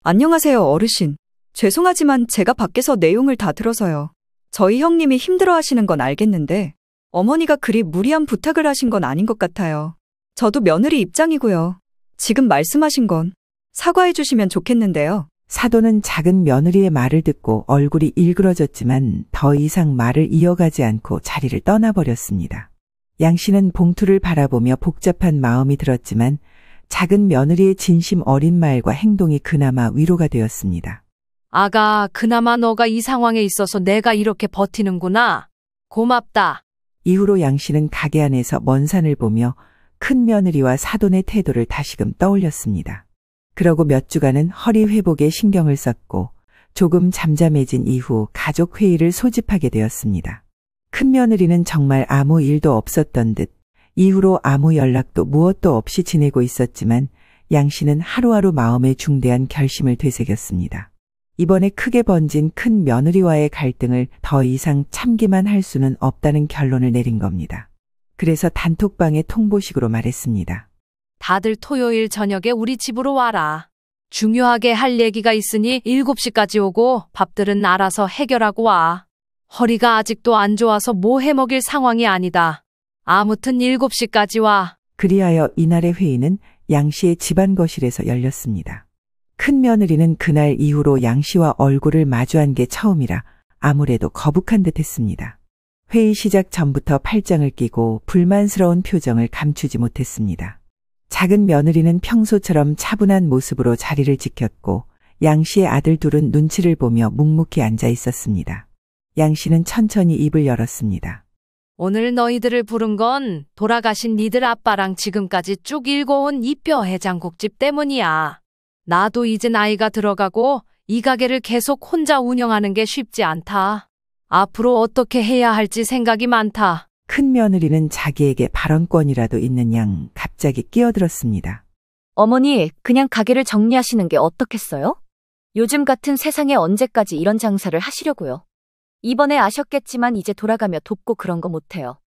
안녕하세요, 어르신. 죄송하지만 제가 밖에서 내용을 다 들어서요. 저희 형님이 힘들어 하시는 건 알겠는데 어머니가 그리 무리한 부탁을 하신 건 아닌 것 같아요. 저도 며느리 입장이고요. 지금 말씀하신 건 사과해 주시면 좋겠는데요. 사돈은 작은 며느리의 말을 듣고 얼굴이 일그러졌지만 더 이상 말을 이어가지 않고 자리를 떠나버렸습니다. 양 씨는 봉투를 바라보며 복잡한 마음이 들었지만 작은 며느리의 진심 어린 말과 행동이 그나마 위로가 되었습니다. 아가, 그나마 너가 이 상황에 있어서 내가 이렇게 버티는구나. 고맙다. 이후로 양 씨는 가게 안에서 먼 산을 보며 큰 며느리와 사돈의 태도를 다시금 떠올렸습니다. 그러고 몇 주간은 허리 회복에 신경을 썼고 조금 잠잠해진 이후 가족 회의를 소집하게 되었습니다. 큰 며느리는 정말 아무 일도 없었던 듯 이후로 아무 연락도 무엇도 없이 지내고 있었지만 양 씨는 하루하루 마음에 중대한 결심을 되새겼습니다. 이번에 크게 번진 큰 며느리와의 갈등을 더 이상 참기만 할 수는 없다는 결론을 내린 겁니다. 그래서 단톡방에 통보식으로 말했습니다. 다들 토요일 저녁에 우리 집으로 와라. 중요하게 할 얘기가 있으니 7시까지 오고 밥들은 알아서 해결하고 와. 허리가 아직도 안 좋아서 뭐 해먹일 상황이 아니다. 아무튼 7시까지 와. 그리하여 이날의 회의는 양 씨의 집안 거실에서 열렸습니다. 큰 며느리는 그날 이후로 양 씨와 얼굴을 마주한 게 처음이라 아무래도 거북한 듯 했습니다. 회의 시작 전부터 팔짱을 끼고 불만스러운 표정을 감추지 못했습니다. 작은 며느리는 평소처럼 차분한 모습으로 자리를 지켰고 양 씨의 아들 둘은 눈치를 보며 묵묵히 앉아 있었습니다. 양 씨는 천천히 입을 열었습니다. 오늘 너희들을 부른 건 돌아가신 니들 아빠랑 지금까지 쭉 읽어온 이 뼈 해장국집 때문이야. 나도 이제 나이가 들어가고 이 가게를 계속 혼자 운영하는 게 쉽지 않다. 앞으로 어떻게 해야 할지 생각이 많다. 큰 며느리는 자기에게 발언권이라도 있는 양 갑자기 끼어들었습니다. 어머니, 그냥 가게를 정리하시는 게 어떻겠어요? 요즘 같은 세상에 언제까지 이런 장사를 하시려고요? 이번에 아셨겠지만 이제 돌아가며 돕고 그런 거 못해요.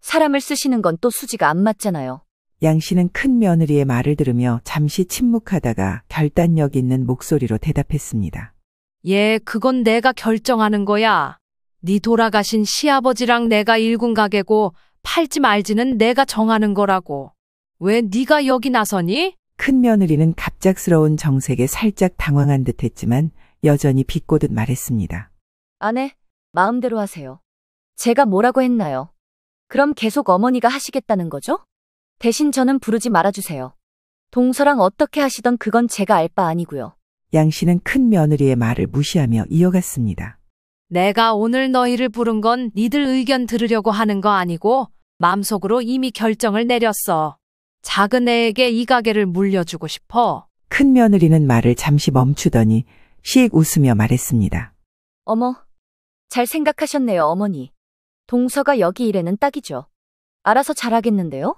사람을 쓰시는 건 또 수지가 안 맞잖아요. 양 씨는 큰 며느리의 말을 들으며 잠시 침묵하다가 결단력 있는 목소리로 대답했습니다. 예, 그건 내가 결정하는 거야. 네 돌아가신 시아버지랑 내가 일군 가게고 팔지 말지는 내가 정하는 거라고. 왜 네가 여기 나서니? 큰 며느리는 갑작스러운 정색에 살짝 당황한 듯했지만 여전히 비꼬듯 말했습니다. 아내, 마음대로 하세요. 제가 뭐라고 했나요? 그럼 계속 어머니가 하시겠다는 거죠? 대신 저는 부르지 말아주세요. 동서랑 어떻게 하시던 그건 제가 알 바 아니고요. 양 씨는 큰 며느리의 말을 무시하며 이어갔습니다. 내가 오늘 너희를 부른 건 니들 의견 들으려고 하는 거 아니고 마음속으로 이미 결정을 내렸어. 작은 애에게 이 가게를 물려주고 싶어. 큰 며느리는 말을 잠시 멈추더니 씩 웃으며 말했습니다. 어머, 잘 생각하셨네요, 어머니. 동서가 여기 일에는 딱이죠. 알아서 잘하겠는데요?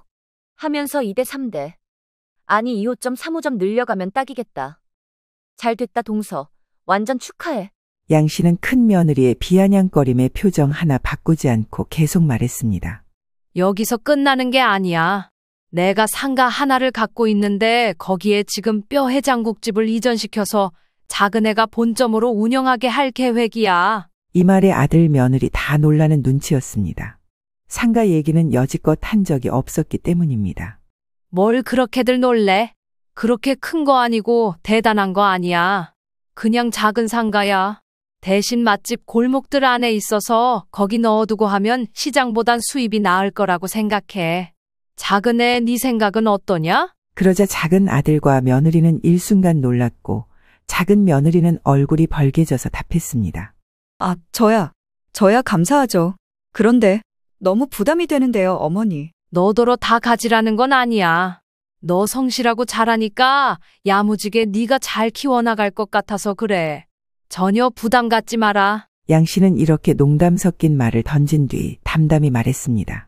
하면서 2대 3대. 아니 2호점 3호점 늘려가면 딱이겠다. 잘 됐다 동서. 완전 축하해. 양 씨는 큰 며느리의 비아냥거림의 표정 하나 바꾸지 않고 계속 말했습니다. 여기서 끝나는 게 아니야. 내가 상가 하나를 갖고 있는데 거기에 지금 뼈 해장국집을 이전시켜서 작은 애가 본점으로 운영하게 할 계획이야. 이 말에 아들 며느리 다 놀라는 눈치였습니다. 상가 얘기는 여지껏 한 적이 없었기 때문입니다. 뭘 그렇게들 놀래? 그렇게 큰 거 아니고 대단한 거 아니야. 그냥 작은 상가야. 대신 맛집 골목들 안에 있어서 거기 넣어두고 하면 시장보단 수입이 나을 거라고 생각해. 작은 애 네 생각은 어떠냐? 그러자 작은 아들과 며느리는 일순간 놀랐고 작은 며느리는 얼굴이 벌개져서 답했습니다. 아, 저야 감사하죠. 그런데 너무 부담이 되는데요, 어머니. 너더러 다 가지라는 건 아니야. 너 성실하고 잘하니까 야무지게 네가 잘 키워나갈 것 같아서 그래. 전혀 부담 갖지 마라. 양 씨는 이렇게 농담 섞인 말을 던진 뒤 담담히 말했습니다.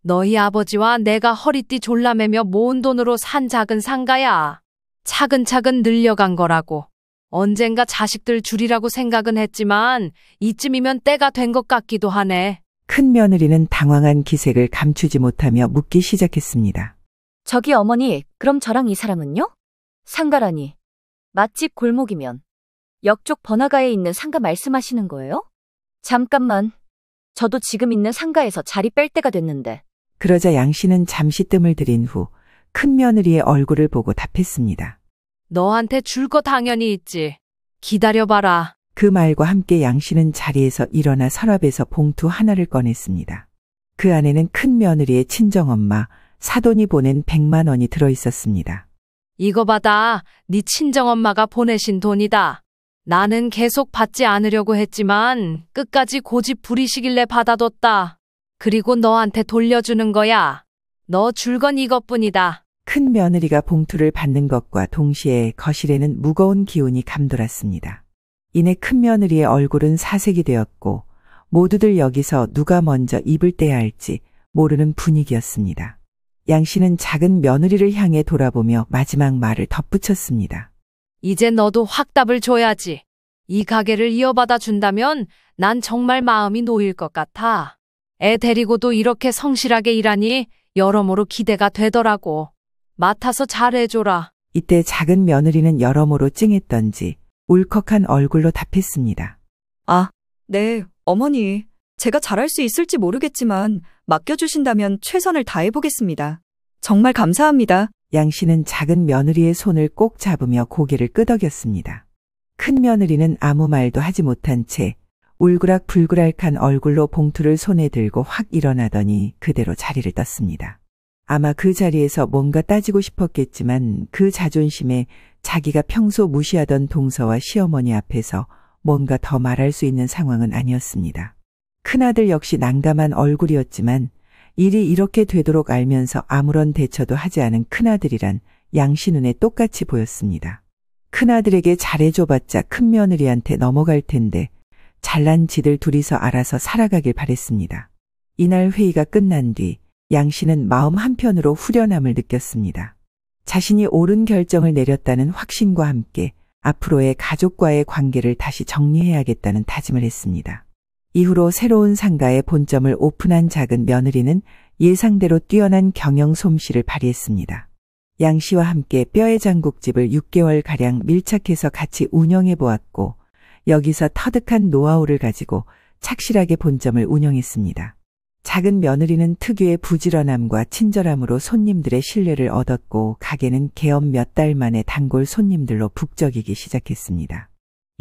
너희 아버지와 내가 허리띠 졸라매며 모은 돈으로 산 작은 상가야. 차근차근 늘려간 거라고. 언젠가 자식들 줄이라고 생각은 했지만 이쯤이면 때가 된 것 같기도 하네. 큰 며느리는 당황한 기색을 감추지 못하며 묻기 시작했습니다. 저기 어머니, 그럼 저랑 이 사람은요? 상가라니. 맛집 골목이면. 역쪽 번화가에 있는 상가 말씀하시는 거예요? 잠깐만. 저도 지금 있는 상가에서 자리 뺄 때가 됐는데. 그러자 양 씨는 잠시 뜸을 들인 후 큰 며느리의 얼굴을 보고 답했습니다. 너한테 줄 거 당연히 있지. 기다려봐라. 그 말과 함께 양 씨는 자리에서 일어나 서랍에서 봉투 하나를 꺼냈습니다. 그 안에는 큰 며느리의 친정엄마 사돈이 보낸 100만 원이 들어있었습니다. 이거 받아. 네 친정엄마가 보내신 돈이다. 나는 계속 받지 않으려고 했지만 끝까지 고집 부리시길래 받아뒀다. 그리고 너한테 돌려주는 거야. 너 줄 건 이것뿐이다. 큰 며느리가 봉투를 받는 것과 동시에 거실에는 무거운 기운이 감돌았습니다. 이내 큰 며느리의 얼굴은 사색이 되었고 모두들 여기서 누가 먼저 입을 떼야 할지 모르는 분위기였습니다. 양 씨는 작은 며느리를 향해 돌아보며 마지막 말을 덧붙였습니다. 이제 너도 확답을 줘야지. 이 가게를 이어받아 준다면 난 정말 마음이 놓일 것 같아. 애 데리고도 이렇게 성실하게 일하니 여러모로 기대가 되더라고. 맡아서 잘해줘라. 이때 작은 며느리는 여러모로 찡했던지 울컥한 얼굴로 답했습니다. 아, 네, 어머니. 제가 잘할 수 있을지 모르겠지만 맡겨주신다면 최선을 다해보겠습니다. 정말 감사합니다. 양 씨는 작은 며느리의 손을 꼭 잡으며 고개를 끄덕였습니다. 큰 며느리는 아무 말도 하지 못한 채 울그락불그락한 얼굴로 봉투를 손에 들고 확 일어나더니 그대로 자리를 떴습니다. 아마 그 자리에서 뭔가 따지고 싶었겠지만 그 자존심에 자기가 평소 무시하던 동서와 시어머니 앞에서 뭔가 더 말할 수 있는 상황은 아니었습니다. 큰아들 역시 난감한 얼굴이었지만 일이 이렇게 되도록 알면서 아무런 대처도 하지 않은 큰아들이란 양 씨 눈에 똑같이 보였습니다. 큰아들에게 잘해줘봤자 큰며느리한테 넘어갈 텐데 잘난 지들 둘이서 알아서 살아가길 바랬습니다. 이날 회의가 끝난 뒤 양 씨는 마음 한편으로 후련함을 느꼈습니다. 자신이 옳은 결정을 내렸다는 확신과 함께 앞으로의 가족과의 관계를 다시 정리해야겠다는 다짐을 했습니다. 이후로 새로운 상가의 본점을 오픈한 작은 며느리는 예상대로 뛰어난 경영 솜씨를 발휘했습니다. 양 씨와 함께 뼈의 장국집을 6개월가량 밀착해서 같이 운영해 보았고 여기서 터득한 노하우를 가지고 착실하게 본점을 운영했습니다. 작은 며느리는 특유의 부지런함과 친절함으로 손님들의 신뢰를 얻었고 가게는 개업 몇 달 만에 단골 손님들로 북적이기 시작했습니다.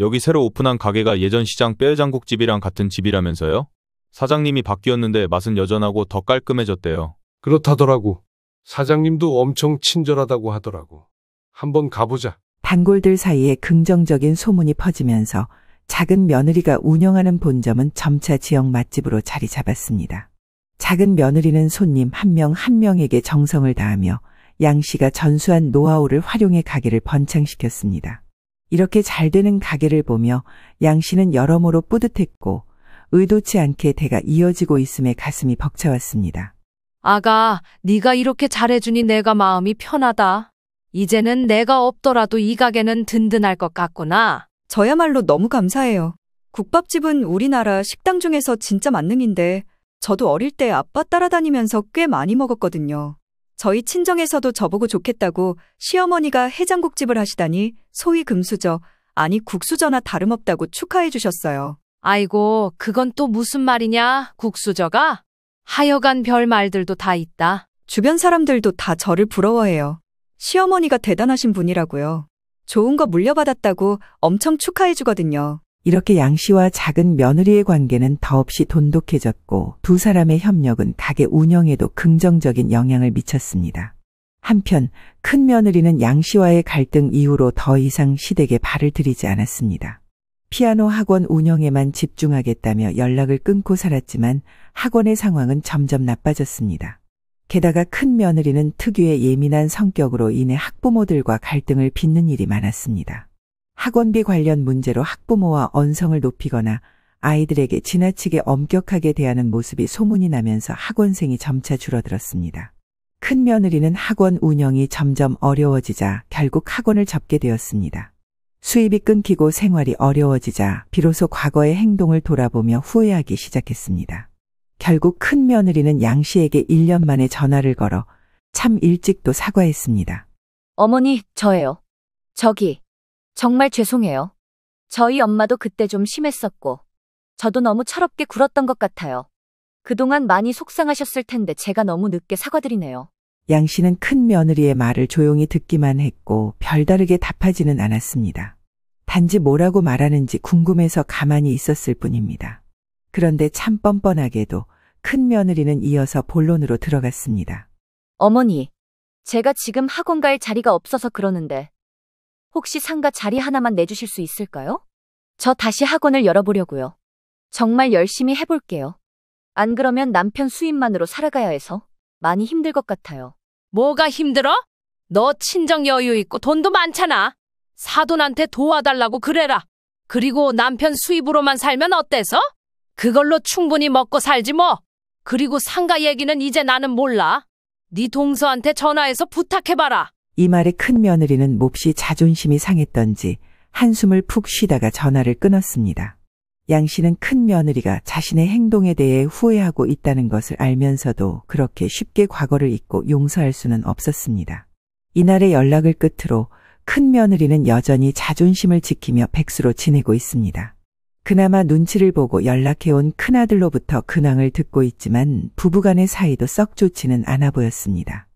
여기 새로 오픈한 가게가 예전 시장 뼈해장국집이랑 같은 집이라면서요? 사장님이 바뀌었는데 맛은 여전하고 더 깔끔해졌대요. 그렇다더라고. 사장님도 엄청 친절하다고 하더라고. 한번 가보자. 단골들 사이에 긍정적인 소문이 퍼지면서 작은 며느리가 운영하는 본점은 점차 지역 맛집으로 자리 잡았습니다. 작은 며느리는 손님 한 명 한 명에게 정성을 다하며 양 씨가 전수한 노하우를 활용해 가게를 번창시켰습니다. 이렇게 잘 되는 가게를 보며 양 씨는 여러모로 뿌듯했고 의도치 않게 대가 이어지고 있음에 가슴이 벅차왔습니다. 아가, 네가 이렇게 잘해주니 내가 마음이 편하다. 이제는 내가 없더라도 이 가게는 든든할 것 같구나. 저야말로 너무 감사해요. 국밥집은 우리나라 식당 중에서 진짜 만능인데 저도 어릴 때 아빠 따라다니면서 꽤 많이 먹었거든요. 저희 친정에서도 저보고 좋겠다고 시어머니가 해장국집을 하시다니 소위 금수저, 아니 국수저나 다름없다고 축하해 주셨어요. 아이고, 그건 또 무슨 말이냐, 국수저가? 하여간 별 말들도 다 있다. 주변 사람들도 다 저를 부러워해요. 시어머니가 대단하신 분이라고요. 좋은 거 물려받았다고 엄청 축하해 주거든요. 이렇게 양 씨와 작은 며느리의 관계는 더없이 돈독해졌고 두 사람의 협력은 가게 운영에도 긍정적인 영향을 미쳤습니다. 한편 큰 며느리는 양 씨와의 갈등 이후로 더 이상 시댁에 발을 들이지 않았습니다. 피아노 학원 운영에만 집중하겠다며 연락을 끊고 살았지만 학원의 상황은 점점 나빠졌습니다. 게다가 큰 며느리는 특유의 예민한 성격으로 인해 학부모들과 갈등을 빚는 일이 많았습니다. 학원비 관련 문제로 학부모와 언성을 높이거나 아이들에게 지나치게 엄격하게 대하는 모습이 소문이 나면서 학원생이 점차 줄어들었습니다. 큰 며느리는 학원 운영이 점점 어려워지자 결국 학원을 접게 되었습니다. 수입이 끊기고 생활이 어려워지자 비로소 과거의 행동을 돌아보며 후회하기 시작했습니다. 결국 큰 며느리는 양 씨에게 1년 만에 전화를 걸어 참 일찍도 사과했습니다. 어머니, 저예요. 정말 죄송해요. 저희 엄마도 그때 좀 심했었고, 저도 너무 철없게 굴었던 것 같아요. 그동안 많이 속상하셨을 텐데 제가 너무 늦게 사과드리네요. 양 씨는 큰 며느리의 말을 조용히 듣기만 했고 별다르게 답하지는 않았습니다. 단지 뭐라고 말하는지 궁금해서 가만히 있었을 뿐입니다. 그런데 참 뻔뻔하게도 큰 며느리는 이어서 본론으로 들어갔습니다. 어머니, 제가 지금 학원 갈 자리가 없어서 그러는데 혹시 상가 자리 하나만 내주실 수 있을까요? 저 다시 학원을 열어보려고요. 정말 열심히 해볼게요. 안 그러면 남편 수입만으로 살아가야 해서 많이 힘들 것 같아요. 뭐가 힘들어? 너 친정 여유 있고 돈도 많잖아. 사돈한테 도와달라고 그래라. 그리고 남편 수입으로만 살면 어때서? 그걸로 충분히 먹고 살지 뭐. 그리고 상가 얘기는 이제 나는 몰라. 네 동서한테 전화해서 부탁해봐라. 이 말에 큰 며느리는 몹시 자존심이 상했던지 한숨을 푹 쉬다가 전화를 끊었습니다. 양 씨는 큰 며느리가 자신의 행동에 대해 후회하고 있다는 것을 알면서도 그렇게 쉽게 과거를 잊고 용서할 수는 없었습니다. 이날의 연락을 끝으로 큰 며느리는 여전히 자존심을 지키며 백수로 지내고 있습니다. 그나마 눈치를 보고 연락해온 큰아들로부터 근황을 듣고 있지만 부부간의 사이도 썩 좋지는 않아 보였습니다.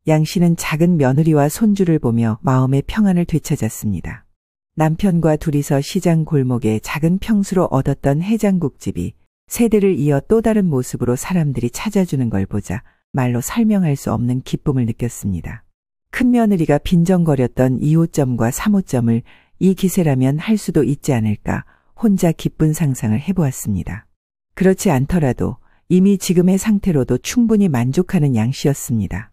양 씨는 작은 며느리와 손주를 보며 마음의 평안을 되찾았습니다. 남편과 둘이서 시장 골목에 작은 평수로 얻었던 해장국집이 세대를 이어 또 다른 모습으로 사람들이 찾아주는 걸 보자 말로 설명할 수 없는 기쁨을 느꼈습니다. 큰 며느리가 빈정거렸던 2호점과 3호점을 이 기세라면 할 수도 있지 않을까 혼자 기쁜 상상을 해보았습니다. 그렇지 않더라도 이미 지금의 상태로도 충분히 만족하는 양 씨였습니다.